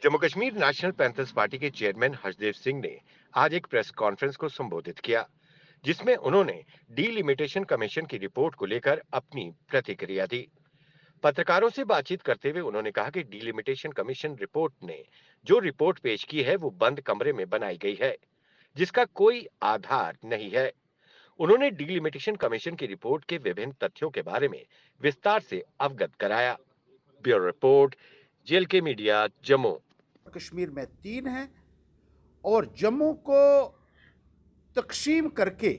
Jammu Kashmir national panthers party के chairman Harshdev Singh ने आज एक प्रेस कॉन्फ्रेंस को संबोधित किया, जिसमें उन्होंने डीलिमिटेशन कमीशन की रिपोर्ट को लेकर अपनी प्रतिक्रिया दी। पत्रकारों से बातचीत करते हुए उन्होंने कहा कि डीलिमिटेशन कमीशन रिपोर्ट ने जो रिपोर्ट पेश की है वो बंद कमरे में बनाई गई है, जिसका कोई आधार नहीं है। उन्होंने डीलिमिटेशन कमीशन की रिपोर्ट के विभिन्न तथ्यों के बारे में विस्तार से अवगत कराया। Bureau report, JLK media, Jammu. Kashmir में 3 हैं और जम्मू को तकसीम करके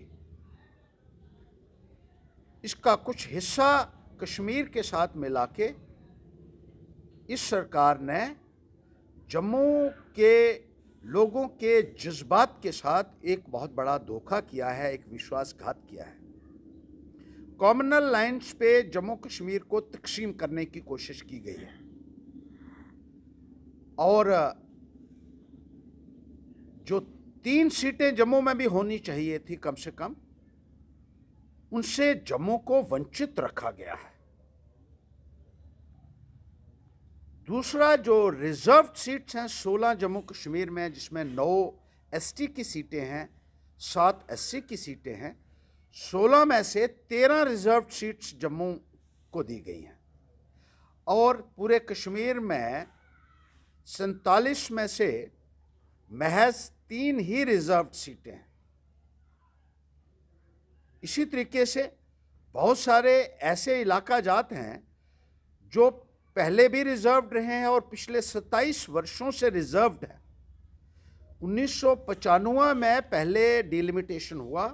इसका कुछ हिस्सा कश्मीर के साथ मिला के इस सरकार ने जम्मू के लोगों के जज्बात के साथ एक बहुत बड़ा धोखा किया है, एक विश्वासघात किया है। कॉमनल लाइन्स पे जम्मू कश्मीर को तकसीम करने की कोशिश की गई है और जो 3 सीटें जम्मू में भी होनी चाहिए थी कम से कम, उनसे जम्मू को वंचित रखा गया है। दूसरा, जो रिजर्व सीट्स हैं 16 जम्मू कश्मीर में, जिसमें 9 एसटी की सीटें हैं, 7 एससी की सीटें हैं, 16 में से 13 रिजर्व सीट्स जम्मू को दी गई हैं और पूरे कश्मीर में 47 में से महज 3 ही रिजर्व सीटें हैं। इसी तरीके से बहुत सारे ऐसे इलाका जात हैं जो पहले भी रिजर्व्ड रहे हैं और पिछले 27 वर्षों से रिजर्व्ड हैं। 1995 में पहले डिलिमिटेशन हुआ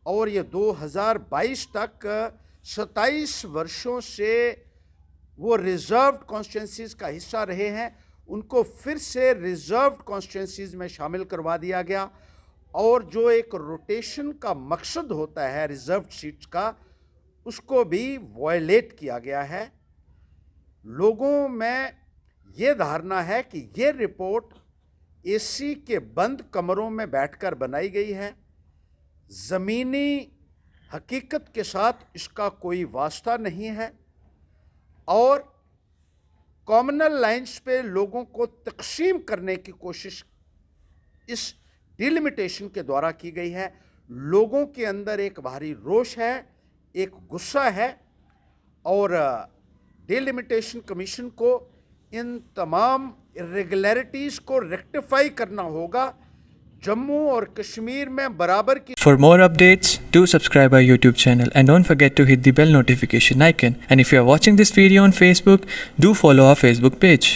और ये 2022 तक 27 वर्षों से वो रिजर्व्ड कॉन्स्टिट्यूंसीज का हिस्सा रहे हैं। उनको फिर से रिजर्व्ड कॉन्स्टिट्यूंसीज में शामिल करवा दिया गया और जो एक रोटेशन का मकसद होता है रिजर्व्ड सीट्स का, उसको भी वायलेट किया गया है। लोगों में ये धारणा है कि ये रिपोर्ट एसी के बंद कमरों में बैठकर बनाई गई है। ज़मीनी हकीकत के साथ इसका कोई वास्ता नहीं है और कॉमनल लाइन्स पे लोगों को तकसीम करने की कोशिश इस डिलिमिटेशन के द्वारा की गई है। लोगों के अंदर एक भारी रोष है, एक गुस्सा है और डिलिमिटेशन कमीशन को इन तमाम इरेगुलरिटीज़ को रेक्टिफाई करना होगा। जम्मू और कश्मीर में बराबर की। For more updates, do subscribe our YouTube channel and don't forget to hit the bell notification icon. And if you are watching this video on Facebook, do follow our Facebook page.